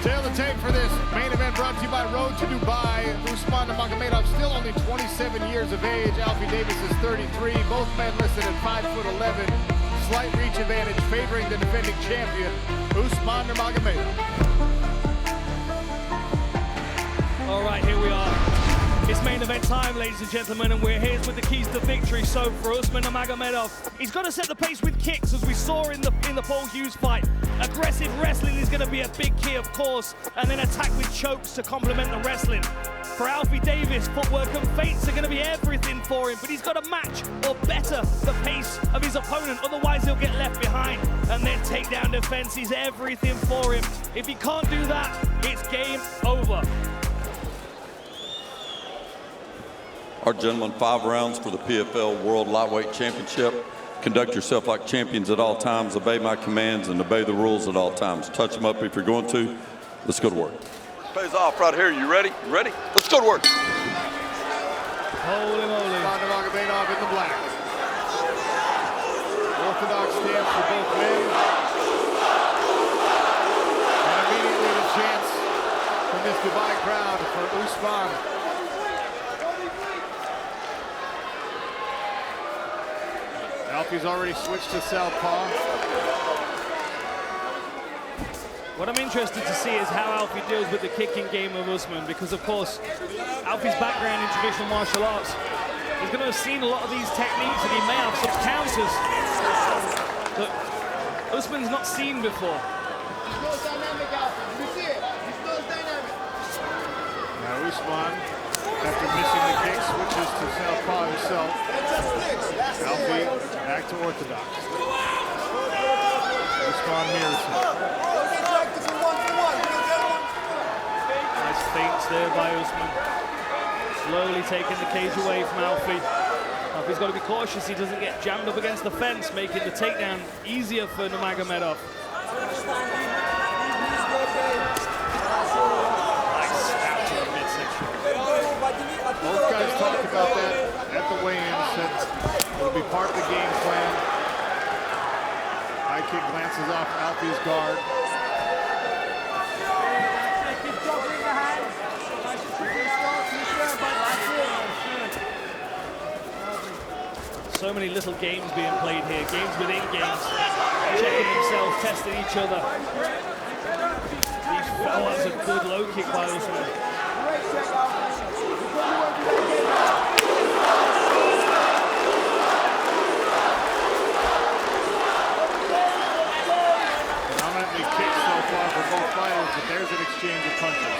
Tail the tape for this main event brought to you by Road to Dubai. Usman Nurmagomedov still only 27 years of age. Alfie Davis is 33. Both men listed at 5'11". Slight reach advantage favoring the defending champion, Usman Nurmagomedov. All right, here we are. It's main event time, ladies and gentlemen, and we're here with the keys to victory. So for Usman Nurmagomedov, he's got to set the pace with kicks, as we saw in the Paul Hughes fight. Aggressive wrestling is going to be a big key, of course, and then attack with chokes to complement the wrestling. For Alfie Davis, footwork and feints are going to be everything for him, but he's got to match or better the pace of his opponent, otherwise he'll get left behind. And then takedown defense is everything for him. If he can't do that, it's game over. Our gentlemen, 5 rounds for the PFL World Lightweight Championship. Conduct yourself like champions at all times, obey my commands, and obey the rules at all times. Touch them up if you're going to. Let's go to work. Pays off right here. You ready? You ready? Let's go to work. Holy moly. Usman Nurmagomedov in the black. Orthodox stance for both men. And immediately the chance from this Dubai crowd for Usman. Alfie's already switched to southpaw. What I'm interested to see is how Alfie deals with the kicking game of Usman, because of course, Alfie's background in traditional martial arts, he's going to have seen a lot of these techniques, and he may have some counters that Usman's not seen before. Now Usman, after missing the kick, switches to southpaw himself. Alfie back to orthodox. Usman mirrors him. Nice feints there by Usman. Slowly taking the cage away from Alfie. Alfie's got to be cautious he doesn't get jammed up against the fence, making the takedown easier for Nurmagomedov. Both guys talked about that at the weigh-in, said it'll be part of the game plan. High kick glances off Alfie's guard. So many little games being played here, games within games, checking themselves, testing each other. Oh, that's a good low kick by Usman. Predominantly kicks so far for both fighters, but there's an exchange of punches.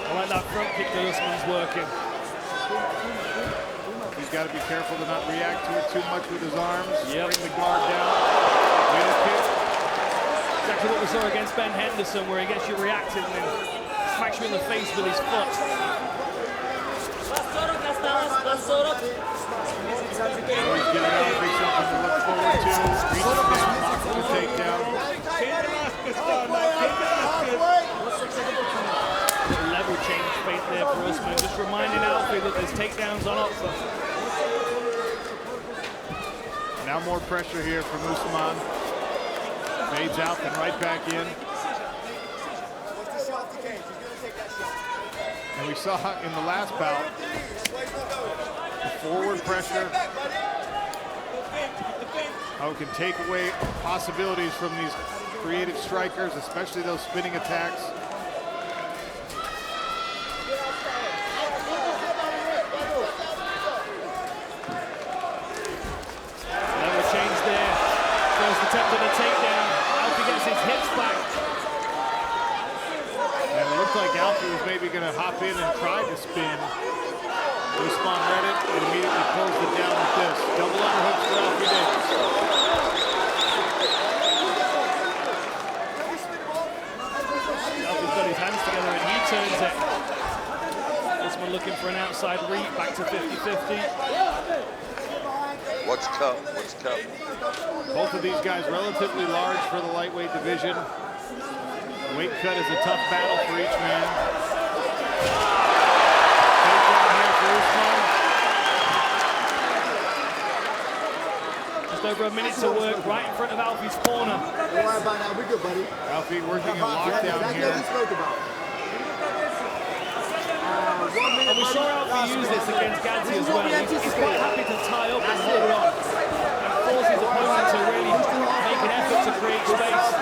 I like that front kick that Usman's working. He's got to be careful to not react to it too much with his arms. Yep. Bring the guard down. Middle kick. Exactly what we saw against Ben Henderson, where he gets you reacting and then smacks you in the face with his foot. He's getting out of big something to look forward to. Reaches down for the takedown. Little level change feint there for Usman, just reminding Alfie that there's takedowns on offer. Now more pressure here from Usman. Fades out, then right back in. And we saw in the last bout, the forward pressure, how it can take away possibilities from these creative strikers, especially those spinning attacks. Level change there. First attempt at a takedown. Alfie gets his hips back. And it looked like Alfie was maybe going to hop in and try to spin. Usman read it and immediately closed it down with this. Double underhooks for Alfie Davis. Alfie's got his hands together and he turns it. Usman looking for an outside reach, back to 50-50. What's cup? What's cup? Both of these guys relatively large for the lightweight division. Weight cut is a tough battle for each man. Takedown here for Usman. Just over a minute to work right in front of Alfie's corner. Don't worry about that. We're good, buddy. Alfie working a lockdown here. And we saw Alfie use this against 𝗘𝗨𝗥𝗢𝗣𝗘 as well. He's quite happy to tie up and hold on and force his opponent to really make an effort to create space.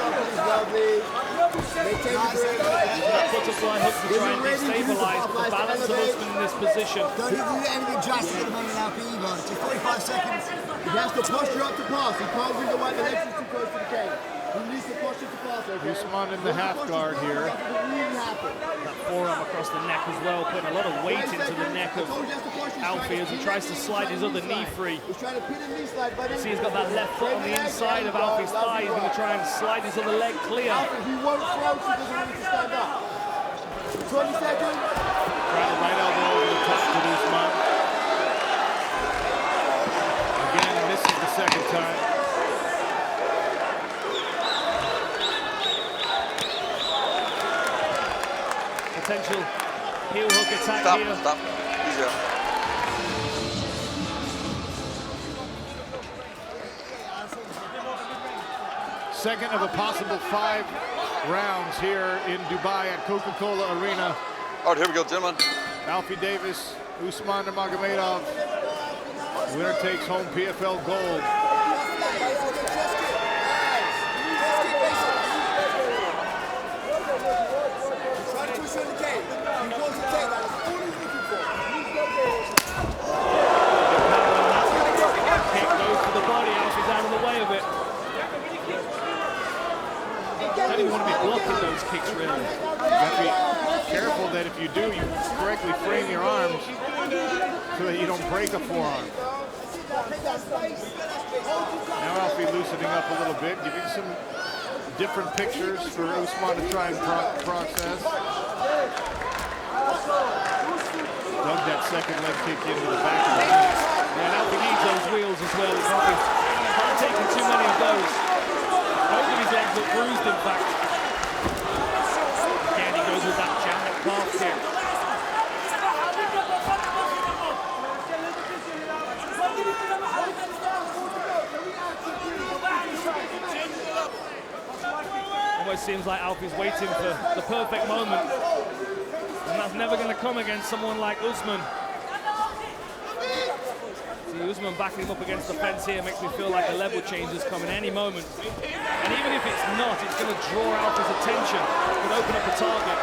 Butterfly hook to try and destabilize the balance of Usman in this position. Don't even do anything drastic at the moment, Alfie, either. Just 45 seconds. He has to posture up to pass. He can't bring the right, the legs too close to the cage. He needs to posture to pass, okay? Usman in the half guard here. That forearm across the neck as well, putting a lot of weight into the neck of Alfie as he tries to slide his other knee free. See, he's got that left foot on the inside of Alfie's thigh. He's going to try and slide his other leg clear. He won't throw, so he doesn't want to stand up. 20 seconds. Right, right elbow over the top to Usman. Again, this is the second time. Potential heel hook attack here. Stop. Easy out. Second of a possible 5 rounds here in Dubai at Coca-Cola Arena. All right, here we go, gentlemen. Alfie Davis, Usman Nurmagomedov. Winner takes home PFL gold. Don't even want to be blocking those kicks, really. You have to be careful that if you do, you correctly frame your arms so that you don't break a forearm. Now Alfie loosening up a little bit, giving some different pictures for Usman to try and process. Dug that second leg kick into the back of the knee. Yeah, Alfie needs those wheels as well. He's not taking too many of those. Both of his legs look bruised, in fact. Again, he goes with that 𝗟𝗨𝗥𝗢𝗣𝗘 kick. Almost seems like Alfie's waiting for the perfect moment. And that's never going to come against someone like Usman. See, Usman backing him up against the fence here makes me feel like a level change is coming any moment. And even if it's not, it's going to draw Alfie's attention. It could open up a target.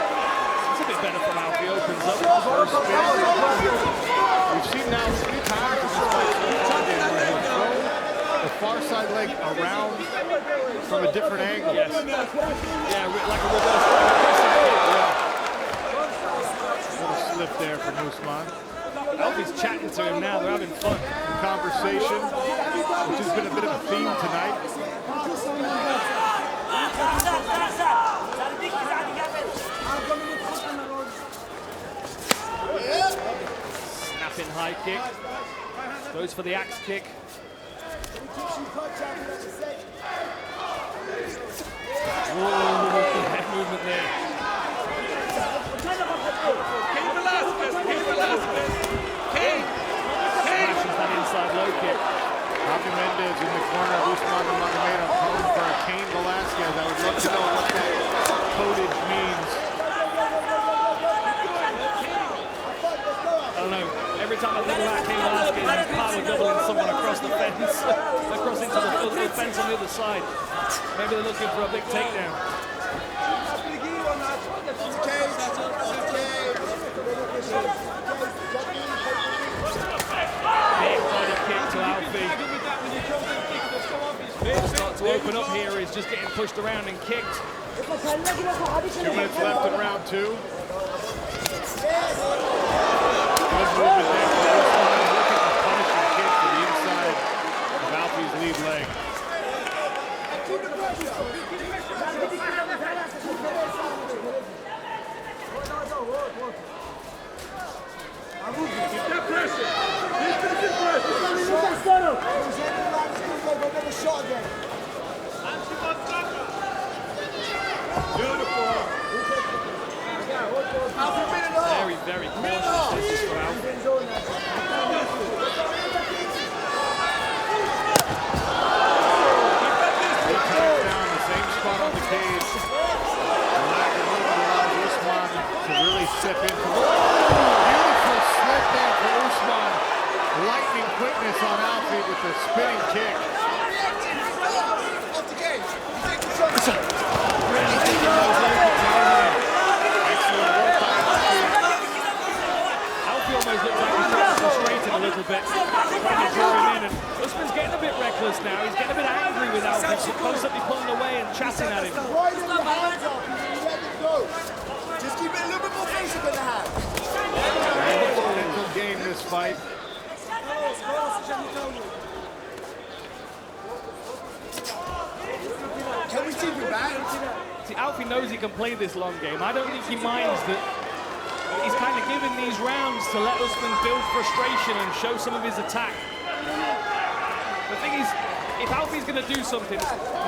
It's a bit better from Alfie, opens up. We've seen now 3 times in this fight where he'll throw the far side leg around from a different angle. Yes. Yeah, like a reverse Little slip there from Usman. Alfie's chatting to him now, they're having fun. Conversation, which has been a bit of a theme tonight. Snapping high kick. Goes for the axe kick. Whoa, head movement there. Smashes that inside low kick. Javi Mendez in the corner of Usman Nurmagomedov calling for a 𝗘𝗨𝗥𝗢𝗣𝗘. I would love to know what that codage means. I don't know. Every time I think about 𝗘𝗨𝗥𝗢𝗣𝗘, he's power doubling someone across the fence, across into the fence on the other side. Maybe they're looking for a big takedown. Big body kick to Alfie. Start to open up here. He's just getting pushed around and kicked. 2 minutes left in round 2. Good movement there. Looking to punish and kick to the inside of Alfie's lead leg. Very, very cautious. This is for Alfie. Alfie with the spinning kick. Alfie almost looks like he's trying to frustrate him a little bit, trying to draw him in. And Usman's getting a bit reckless now. He's getting a bit angry with Alfie, so constantly pulling away and chatting at him. Just keep it a little bit more basic in the hand. Mental game this fight. Can we keep it back? See, Alfie knows he can play this long game. I don't think he minds that he's kind of giving these rounds to let Usman build frustration and show some of his attack. The thing is, if Alfie's going to do something,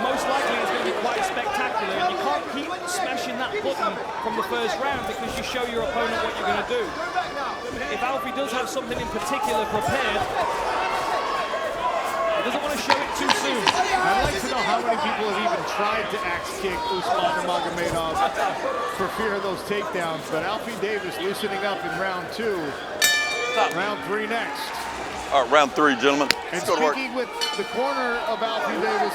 most likely it's going to be quite spectacular, and you can't keep smashing that button from the first round because you show your opponent what you're going to do. If Alfie does have something in particular prepared, he doesn't want to show it too soon. I'd like to know how many people have even tried to axe kick Usman Nurmagomedov for fear of those takedowns, but Alfie Davis loosening up in round 2. Round 3 next. All right, round 3, gentlemen. And Let's go to work. speaking with the corner of Alfie Davis,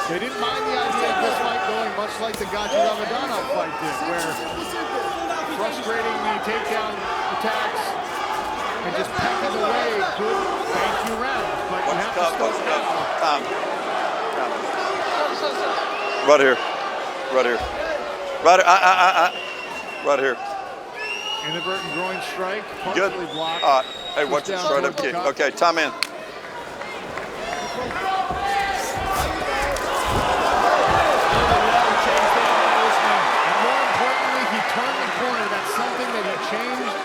they didn't mind the idea of this fight going much like the 𝗘𝗨𝗥𝗢𝗣𝗘 fight did, where frustrating the takedown attacks and just pecking away could thank you rounds. But you have to slow down. Time. Right here. Right here. Right here. Inadvertent groin strike, Good. partially blocked. Hey, watch the straight up kick. Okay, time in. And more importantly, he turned the corner. That's something that he changed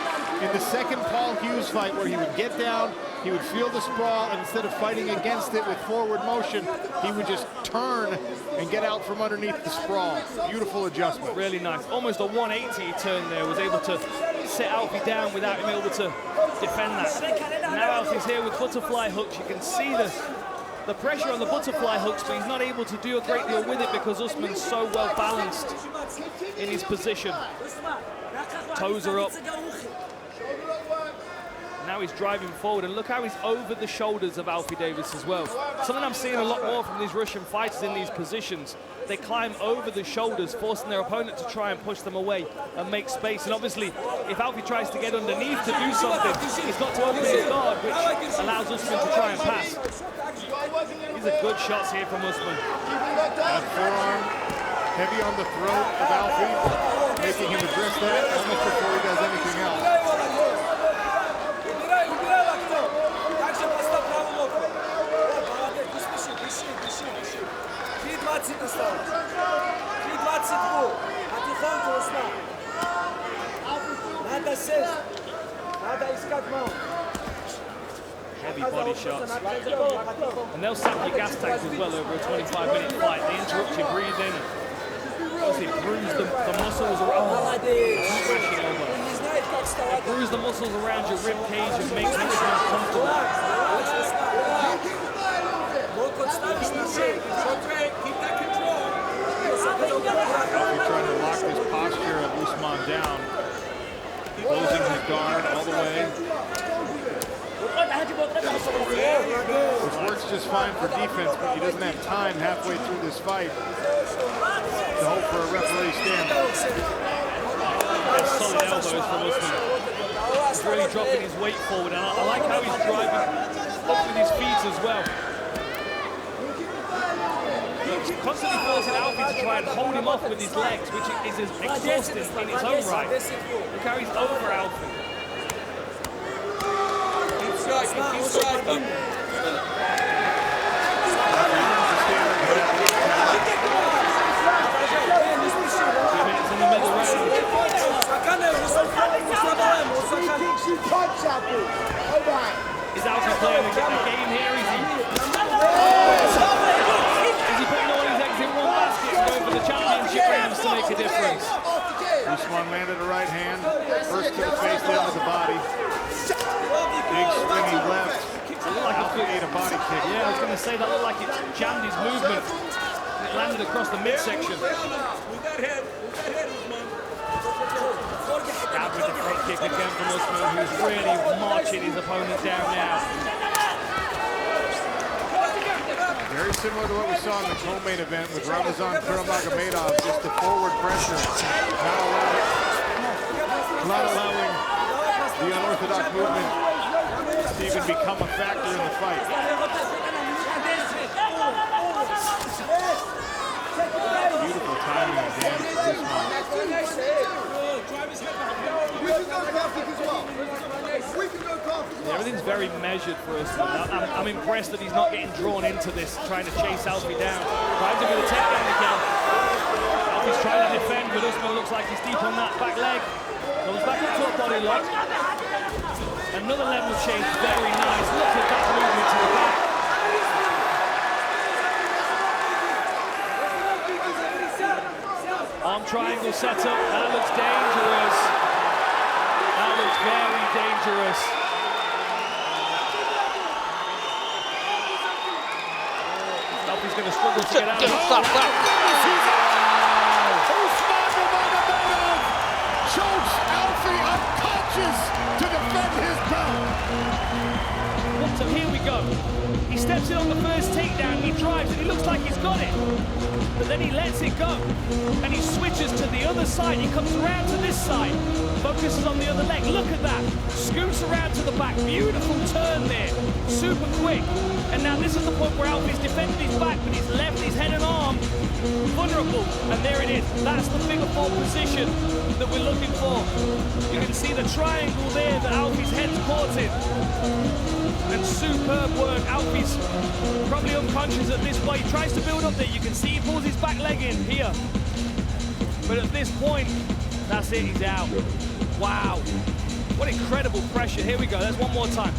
in the second Paul Hughes fight, where he would get down, he would feel the sprawl, and instead of fighting against it with forward motion, he would just turn and get out from underneath the sprawl. Beautiful adjustment. Really nice. Almost a 180 turn there, was able to set Alfie down without him able to defend that. Now Alfie's here with butterfly hooks. You can see the pressure on the butterfly hooks, but he's not able to do a great deal with it because Usman's so well balanced in his position. Toes are up. Now he's driving forward, and look how he's over the shoulders of Alfie Davis as well. Something I'm seeing a lot more from these Russian fighters in these positions. They climb over the shoulders, forcing their opponent to try and push them away and make space. And obviously, if Alfie tries to get underneath to do something, he's got to open his guard, which allows Usman to try and pass. These are good shots here from Usman. That forearm heavy on the throat of Alfie, making him address that almost before he does anything else. Heavy body shots. And they'll sap your gas tanks as well over a 25-minute fight. They interrupt your breathing. Obviously bruise the muscles around. Smashing over. They bruise the muscles around your rib cage and make things more comfortable. Alfie trying to lock this posture of Usman down, closing his guard all the way. Which works just fine for defense, but he doesn't have time halfway through this fight to hope for a referee standoff. Solid elbows from Usman. He's really dropping his weight forward, and I like how he's driving up with his feet as well. He's constantly forcing Alfie to try and hold him off with his legs, which is exhausting in its own right. Look how he's over Alfie. Is Alfie playing a game here? Is he putting all his eggs in one basket and going for the championship rounds to make a difference? Usman landed a right hand, first to the face, then to the body. Big swinging left. It looked like it ate a body kick. Yeah, I was going to say that looked like it jammed his movement. It landed across the midsection. Down with the front kick again from Usman, who's really marching his opponent down now. Very similar to what we saw in the co-main event with Usman Nurmagomedov, just the forward pressure, not allowing the unorthodox movement to even become a factor in the fight. Beautiful timing again for Usman. Everything's very measured for us. I'm impressed that he's not getting drawn into this, trying to chase Alfie down. Tries to get a takedown again. Alfie's trying to defend, but Usman looks like he's deep on that back leg. Goes back into a body lock. Another level change, very nice. Look at that movement to the back. Arm triangle setup, that looks dangerous. That looks very dangerous. Alfie's going to struggle to get out. Stop that. Usman Nurmagomedov chokes Alfie unconscious to defend his belt. So here we go. He steps in on the first takedown, he drives, and he looks like he's got it. But then he lets it go, and he switches to the other side. He comes around to this side, focuses on the other leg. Look at that. Scoots around to the back. Beautiful turn there. Super quick. And now this is the point where Alfie's defended his back, but he's left his head and arm vulnerable. And there it is. That's the figure four position that we're looking for. You can see the triangle there that Alfie's head's caught in. And superb work. Alfie's probably unconscious at this point. He tries to build up there. You can see he pulls his back leg in here. But at this point, that's it, he's out. Wow. What incredible pressure. Here we go, there's one more time.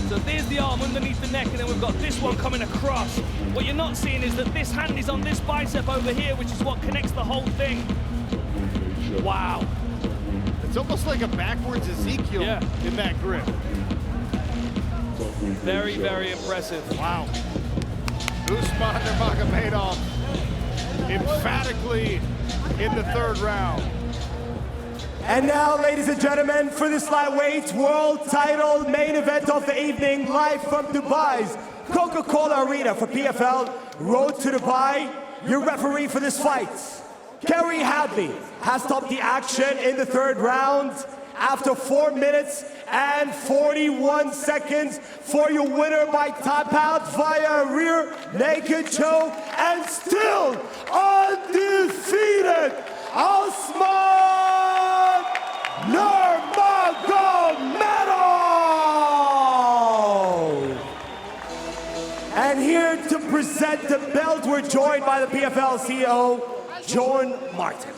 So there's the arm underneath the neck, and then we've got this one coming across. What you're not seeing is that this hand is on this bicep over here, which is what connects the whole thing. Wow. It's almost like a backwards Ezekiel in that grip. Very, very impressive. Wow. Usman Nurmagomedov emphatically in the third round. And now, ladies and gentlemen, for this lightweight world title main event of the evening, live from Dubai's Coca-Cola Arena for PFL Road to Dubai, your referee for this fight, 𝗘𝗨𝗥𝗢𝗣𝗘, has stopped the action in the third round after 4 minutes and 41 seconds for your winner by tap out via rear naked choke and still undefeated, Usman Nurmagomedov. And here to present the belt, we're joined by the PFL CEO, John Martin.